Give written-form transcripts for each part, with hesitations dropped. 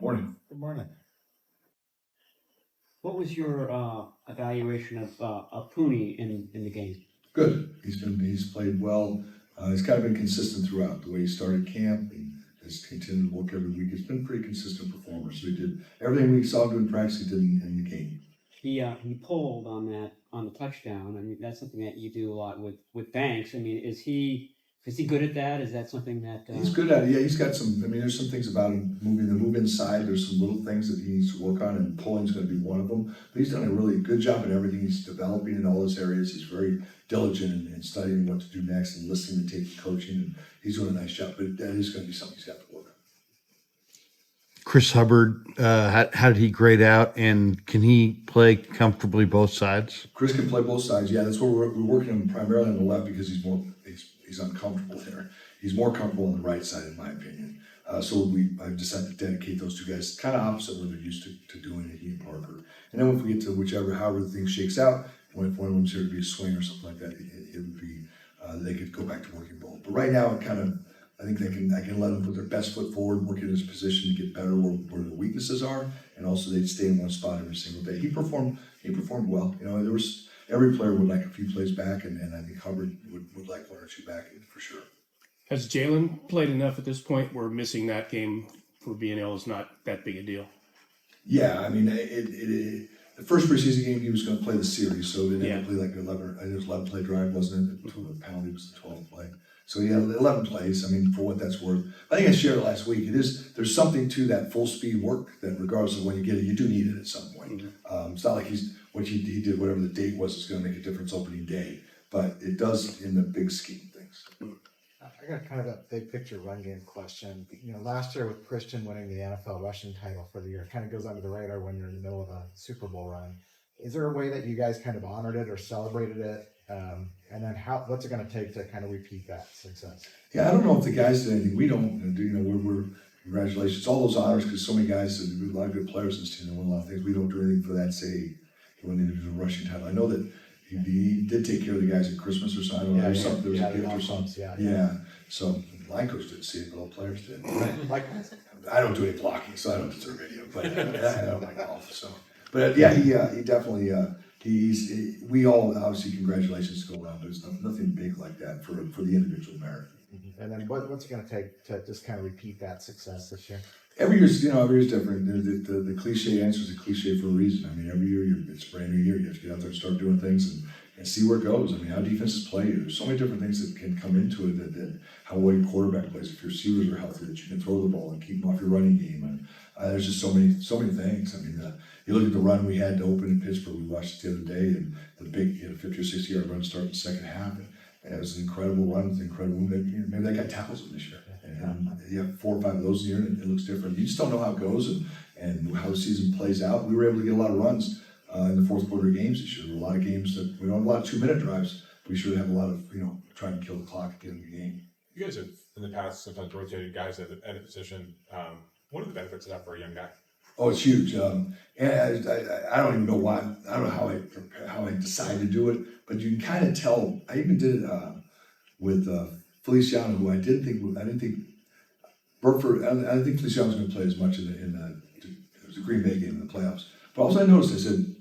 Morning. Good morning. What was your evaluation of Pooney in the game? Good. He's played well. He's kind of been consistent throughout. The way he started camp and has continued to work every week. He's been a pretty consistent performer. So he did everything we saw him do in practice. He did in the game. He pulled on the touchdown. I mean, that's something that you do a lot with Banks. I mean, is he good at that? Is that something that He's good at it. Yeah, he's got some. I mean, there's some things about him moving the move inside. There's some little things that he needs to work on, and pulling's going to be one of them. But he's done a really good job in everything. He's developing in all those areas. He's very diligent in studying what to do next and listening to take coaching. And he's doing a nice job. But that is going to be something he's got to work on. Chris Hubbard, how did he grade out, and can he play comfortably both sides? Chris can play both sides. Yeah, that's what we're working him primarily on the left because he's uncomfortable there. He's more comfortable on the right side, in my opinion. So I've decided to dedicate those two guys kind of opposite what they're used to doing at he and Parker. And then if we get to however the thing shakes out, if one of them's here to be a swing or something like that, it would be they could go back to working both. But right now, I think I can let them put their best foot forward, work in his position to get better where the weaknesses are, and also they'd stay in one spot every single day. He performed well. You know, every player would like a few plays back, and I think Hubbard would like one or two back for sure. Has Jalen played enough at this point where missing that game for BNL is not that big a deal? Yeah, I mean, the first preseason game he was going to play the series, so they ended up playing like 11. I think it was 11 play drive, wasn't it? The penalty was the 12th play. So yeah, 11 plays. I mean, for what that's worth. I think I shared it last week. There's something to that full speed work that regardless of when you get it, you do need it at some point. Mm-hmm. It's not like he did whatever the date was is going to make a difference opening day, but it does in the big scheme of things. I got kind of a big picture run game question. You know, last year with Christian winning the NFL rushing title for the year, it kind of goes under the radar when you're in the middle of a Super Bowl run. Is there a way that you guys kind of honored it or celebrated it? And then what's it going to take to kind of repeat that success? Yeah, I don't know if the guys did anything. We don't do. You know, we're congratulations, all those honors because so many guys, a lot of good players in this team, and won a lot of things. We don't do anything for that. Say he won the individual rushing title. I know that he did take care of the guys at Christmas or something. I don't know. There was a gift or something. Yeah. So line coach didn't see it, but all players did. I don't do any blocking, so I don't deserve any of it. But I don't like golf. So, but he definitely. We all obviously congratulations go around, but it's nothing big like that for the individual merit. Mm-hmm. And then what's it going to take to just kind of repeat that success this year? Every year's different. The cliche answer is a cliche for a reason. I mean, every year it's a brand new year. You have to get out there and start doing things and see where it goes. I mean, how defenses play. There's so many different things that can come into it. That how well your quarterback plays. If your receivers are healthy, that you can throw the ball and keep them off your running game. And there's just so many things. I mean, you look at the run we had to open in Pittsburgh. We watched it the other day, and the big 50 or 60 yard run start in the second half. And it was an incredible run. It's incredible. Maybe that guy tackles him this year. And you have 4 or 5 of those a year, and it looks different. You just don't know how it goes and how the season plays out. We were able to get a lot of runs in the fourth quarter games this year. There were a lot of games that we don't have a lot of 2-minute drives. We should have a lot of trying to kill the clock at the end of the game. You guys have in the past sometimes rotated guys at a position. What are the benefits of that for a young guy? Oh, it's huge. And I don't even know why. I don't know how I decided to do it, but you can kind of tell. I even did it with Feliciano, who I didn't think Burford. I didn't think Feliciano was going to play as much it was a Green Bay game in the playoffs. But also I noticed, I said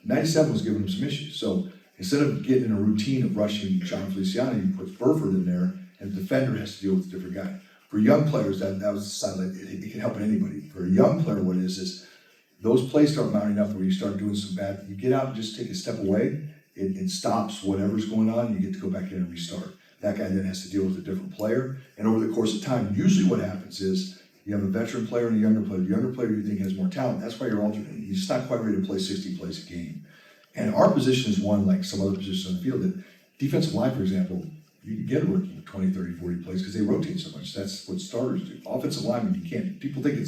97 was giving him some issues. So instead of getting in a routine of rushing John Feliciano, you put Burford in there, and the defender has to deal with a different guy. For young players, that was silent. It can help anybody. For a young player, what it is those plays start mounting up where you start doing some bad. You get out and just take a step away. It stops whatever's going on. You get to go back in and restart. That guy then has to deal with a different player. And over the course of time, usually what happens is you have a veteran player and a younger player. The younger player you think has more talent. That's why you're alternating. He's just not quite ready to play 60 plays a game. And our position is one like some other positions on the field. That defensive line, for example, you can get a rookie 20, 30, 40 plays because they rotate so much. That's what starters do. Offensive linemen, you can't. People think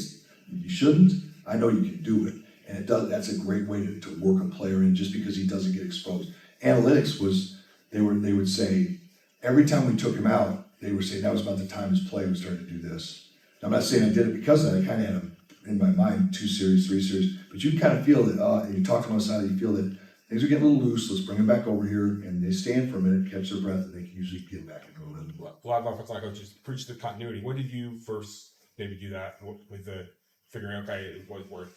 you shouldn't. I know you can do it. And it does. That's a great way to work a player in just because he doesn't get exposed. Analytics was, they would say, every time we took him out, they were saying that was about the time his play was starting to do this. Now, I'm not saying I did it because of that. I kind of had him in my mind 2 series, 3 series. But you kind of feel that, and you talk to him on the side, you feel that things are getting a little loose. Let's bring them back over here. And they stand for a minute, catch their breath, and they can usually get back into a rhythm. A lot of offensive line coaches preach the continuity. When did you first maybe do that with the figuring, okay, it was worth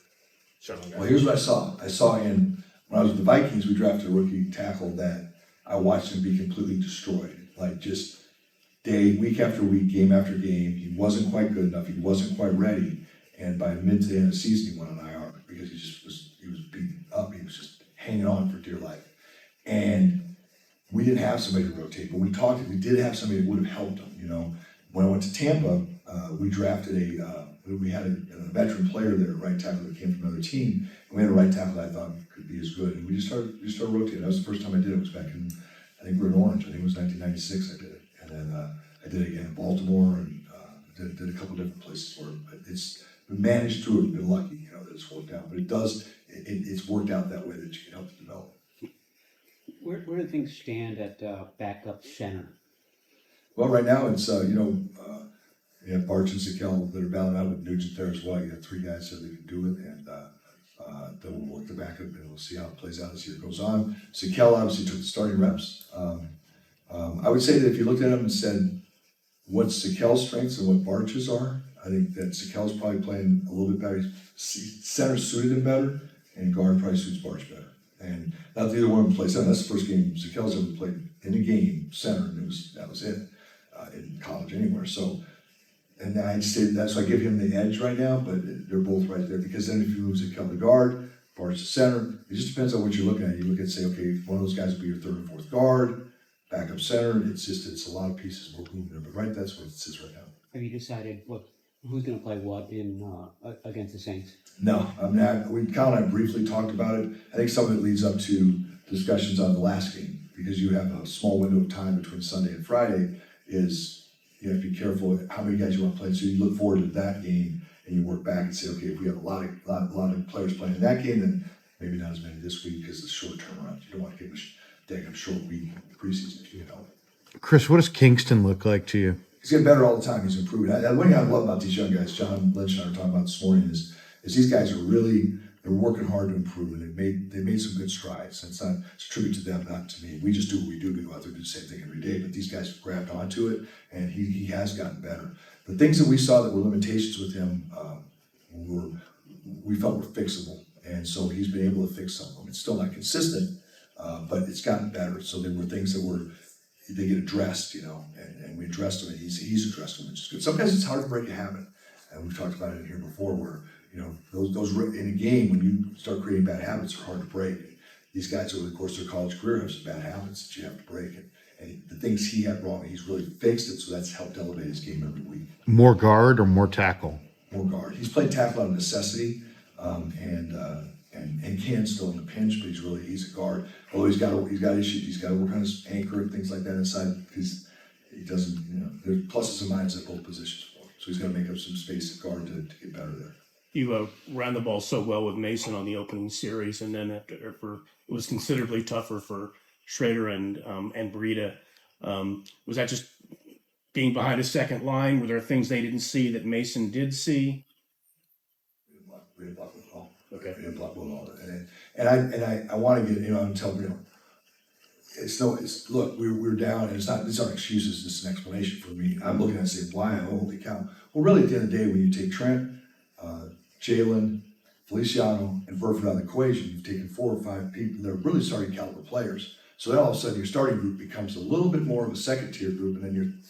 shuttling Well, guys? here's what I saw when I was with the Vikings, we drafted a rookie tackle that I watched him be completely destroyed. Like just week after week, game after game, he wasn't quite good enough. He wasn't quite ready. And by mid to the end of the season, he went on IR because he was beaten up. He was just hanging on for dear life. And we didn't have somebody to rotate, but we did have somebody that would have helped him, you know. When I went to Tampa, we drafted we had a veteran player there, right tackle that came from another team, and we had a right tackle that I thought could be as good, and we just started rotating. That was the first time I did it. It was back in, I think we were in Orange. I think it was 1996. I did it, and then I did it again in Baltimore, and did a couple different places for it. But we managed through it. We've been lucky, you know, that it's worked out. But it's worked out that way that you can help to develop. Where do things stand at backup center? Well, right now it's you have Barch and Sikel that are battling out with Nugent there as well. You have three guys that they can do it, and then we'll work the backup, and we'll see how it plays out as the year goes on. Sikel obviously took the starting reps. I would say that if you looked at him and said, what's Sikel's strengths and what Barch's are, I think that Sikel's probably playing a little bit better. Center suited him better, and guard probably suits Barch better. And not that either one of them plays center. That's the first game Sikel's ever played in a game center, and that was it in college anywhere. So, and I just say that's why I give him the edge right now. But they're both right there because then if you move Sikel to guard, Barch to center, it just depends on what you're looking at. You look at say, okay, one of those guys will be your third or fourth guard, backup center. It's a lot of pieces we're moving there. But right, that's what it is right now. Have you decided who's going to play what in against the Saints? No, I mean, we kind of briefly talked about it. I think some of it leads up to discussions on the last game because you have a small window of time between Sunday and Friday. You have to be careful how many guys you want to play. So you look forward to that game and you work back and say, okay, if we have a lot of players playing in that game, then maybe not as many this week because it's short turnaround. You don't want to give a short week preseason if you can help it. Chris, what does Kingston look like to you? He's getting better all the time. He's improving. One thing I love about these young guys, John Lynch and I were talking about this morning, is these guys they're working hard to improve, and they made some good strides. It's a tribute to them, not to me. We just do what we do. We go out there and do the same thing every day. But these guys have grabbed onto it, and he has gotten better. The things that we saw that were limitations with him, we felt were fixable, and so he's been able to fix some of them. It's still not consistent, but it's gotten better. So there were things that they get addressed, you know, and we addressed them, and he's addressed them, which is good. Sometimes it's hard to break a habit, and we've talked about it in here before, where you know those in a game when you start creating bad habits are hard to break. These guys over the course of their college career have some bad habits that you have to break, and the things he had wrong, he's really fixed it, so that's helped elevate his game every week. More guard or more tackle? More guard. He's played tackle out of necessity, and can still in the pinch, but he's a guard. Although he's got issues, he's got to work on his anchor and things like that inside because he doesn't, you know, there's pluses and minuses at both positions for him. So he's got to make up some space at guard to get better there. You ran the ball so well with Mason on the opening series, and then it was considerably tougher for Schrader and Breida. Was that just being behind a second line? Were there things they didn't see that Mason did see? We didn't block with all. Okay. We didn't block with all. And I want to get, you know, I'm telling you, look, we're down, and these aren't excuses, this is an explanation for me. I'm looking at it and saying, why? Holy cow. Well, really, at the end of the day, when you take Trent, Jalen, Feliciano, and Burford out of the equation, you've taken 4 or 5 people that are really starting caliber players. So then all of a sudden your starting group becomes a little bit more of a second tier group, and then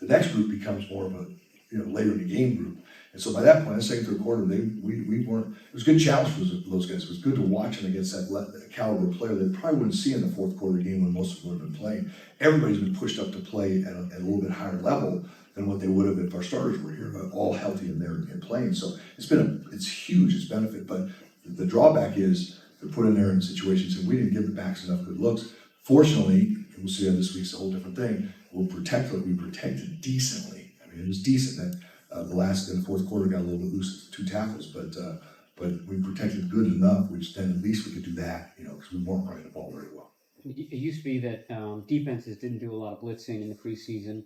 the next group becomes more of a, you know, later in the game group. And so by that point, in the second, third quarter, we weren't. It was a good challenge for those guys. It was good to watch them against that caliber player that probably wouldn't see in the fourth quarter game when most of them would have been playing. Everybody's been pushed up to play at a little bit higher level than what they would have if our starters were here, all healthy and there and playing. So it's huge, it's benefit. But the drawback is they're put in there in situations and we didn't give the backs enough good looks. Fortunately, and we'll see how this week's a whole different thing. We protected decently. I mean, it was decent that. In the fourth quarter got a little bit loose with 2 tackles, but we protected good enough, which then at least we could do that, you know, because we weren't running the ball very well. It used to be that defenses didn't do a lot of blitzing in the preseason.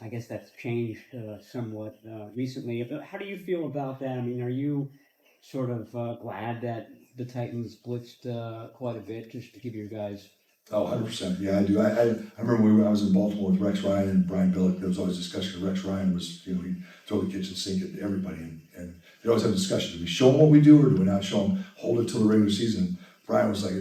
I guess that's changed somewhat recently. But how do you feel about that? I mean, are you sort of glad that the Titans blitzed quite a bit just to give your guys? Oh, 100%. Yeah, I do. I remember I was in Baltimore with Rex Ryan and Brian Billick. There was always discussion. Rex Ryan was, you know, he'd throw the kitchen sink at everybody. And they always have a discussion. Do we show them what we do or do we not show them? Hold it till the regular season. Brian was like,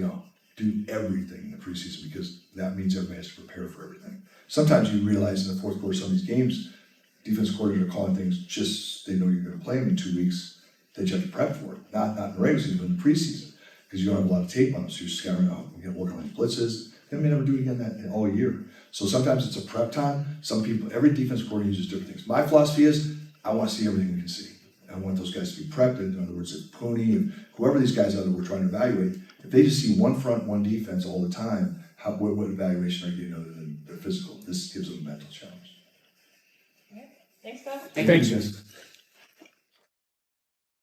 do everything in the preseason because that means everybody has to prepare for everything. Sometimes you realize in the fourth quarter, some of these games, defense coordinators are calling things just, they know you're going to play them in 2 weeks. They just have to prep for it. Not in the regular season, but in the preseason. Because you don't have a lot of tape on them, so you're scouting out. We're going to work on these blitzes. They may never do it again that all year. So sometimes it's a prep time. Some people, every defense coordinator uses different things. My philosophy is, I want to see everything we can see. I want those guys to be prepped. In other words, if Pooney, if whoever these guys are that we're trying to evaluate, if they just see one front, one defense all the time, what evaluation are you getting other than their physical? This gives them a mental challenge. Thanks, Doug. Thanks. Thanks.